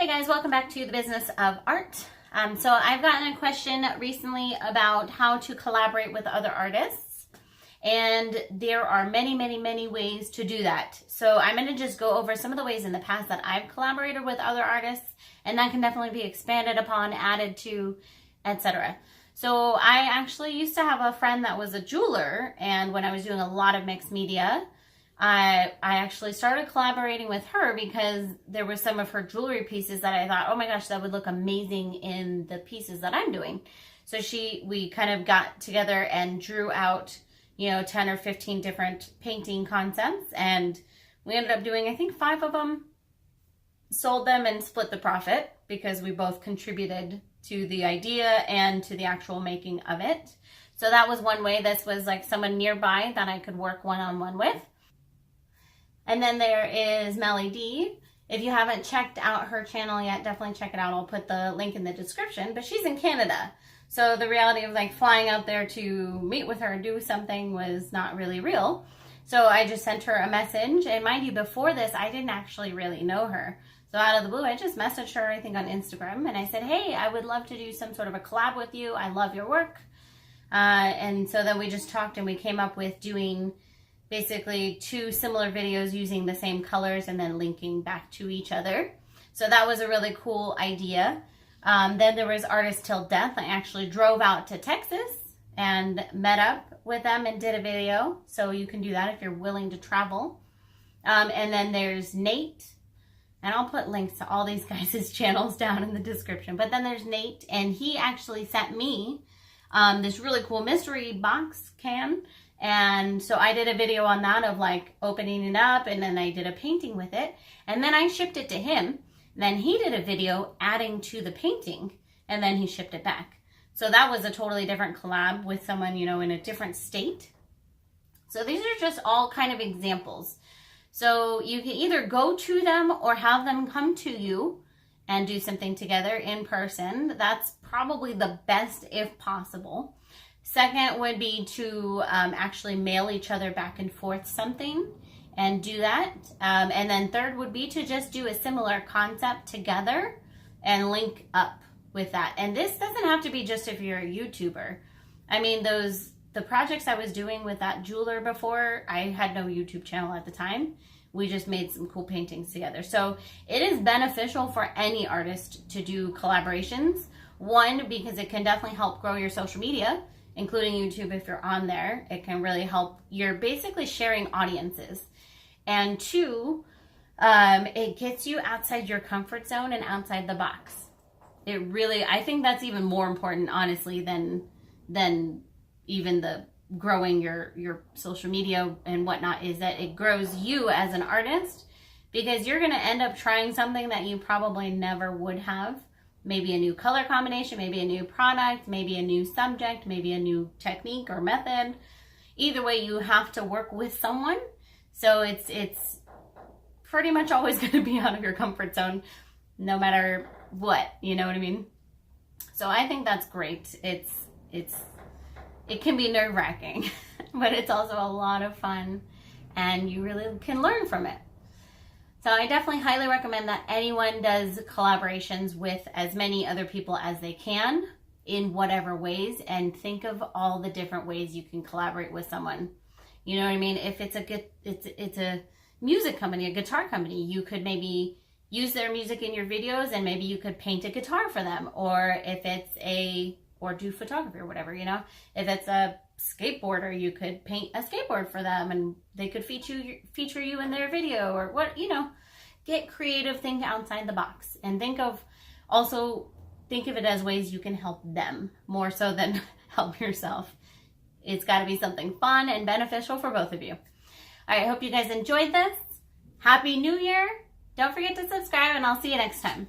Hey guys, welcome back to the business of art. So I've gotten a question recently about how to collaborate with other artists, and there are many ways to do that. So I'm going to just go over some of the ways in the past that I've collaborated with other artists, and that can definitely be expanded upon, added to, etc. So I actually used to have a friend that was a jeweler, and when I was doing a lot of mixed media, I actually started collaborating with her because there were some of her jewelry pieces that I thought, oh my gosh, that would look amazing in the pieces that I'm doing. So we kind of got together and drew out, 10 or 15 different painting concepts, and we ended up doing, I think, 5 of them, sold them and split the profit because we both contributed to the idea and to the actual making of it. So that was one way. This was like someone nearby that I could work one-on-one with. And then there is Melly D. If you haven't checked out her channel yet, definitely check it out. I'll put the link in the description. But she's in Canada. So the reality of like flying out there to meet with her and do something was not really real. So I just sent her a message. And mind you, before this, I didn't actually really know her. So out of the blue, I just messaged her, I think, on Instagram. And I said, hey, I would love to do some sort of a collab with you. I love your work. And so then we just talked and we came up with doing basically 2 similar videos using the same colors and then linking back to each other. So that was a really cool idea. Then there was Artist Till Death. I actually drove out to Texas and met up with them and did a video. So you can do that if you're willing to travel. And then there's Nate. And I'll put links to all these guys' channels down in the description. But then there's Nate, and he actually sent me this really cool mystery box can. And so I did a video on that of like opening it up, and then I did a painting with it, and then I shipped it to him. Then he did a video adding to the painting, and then he shipped it back. So that was a totally different collab with someone, in a different state. So these are just all kind of examples. So you can either go to them or have them come to you and do something together in person. That's probably the best if possible. Second would be to actually mail each other back and forth something and do that. And then third would be to just do a similar concept together and link up with that. And this doesn't have to be just if you're a YouTuber. I mean, the projects I was doing with that jeweler before, I had no YouTube channel at the time. We just made some cool paintings together. So it is beneficial for any artist to do collaborations. One, because it can definitely help grow your social media, including YouTube if you're on there. It can really help. You're basically sharing audiences. And 2, it gets you outside your comfort zone and outside the box. It really, I think that's even more important, honestly, than even the growing your social media and whatnot, is that it grows you as an artist, because you're going to end up trying something that you probably never would have. Maybe a new color combination, maybe a new product, maybe a new subject, maybe a new technique or method. Either way, you have to work with someone. So it's pretty much always going to be out of your comfort zone, no matter what, you know what I mean? So I think that's great. It can be nerve-wracking, but it's also a lot of fun, and you really can learn from it. So I definitely highly recommend that anyone does collaborations with as many other people as they can in whatever ways, and think of all the different ways you can collaborate with someone. You know what I mean? If it's a music company, a guitar company, you could maybe use their music in your videos, and maybe you could paint a guitar for them. Or if it's or do photography or whatever, If it's a skateboarder, you could paint a skateboard for them and they could feature you in their video, or what, get creative, think outside the box, and think of it as ways you can help them more so than help yourself. It's got to be something fun and beneficial for both of you. All right, I hope you guys enjoyed this. Happy New Year. Don't forget to subscribe, and I'll see you next time.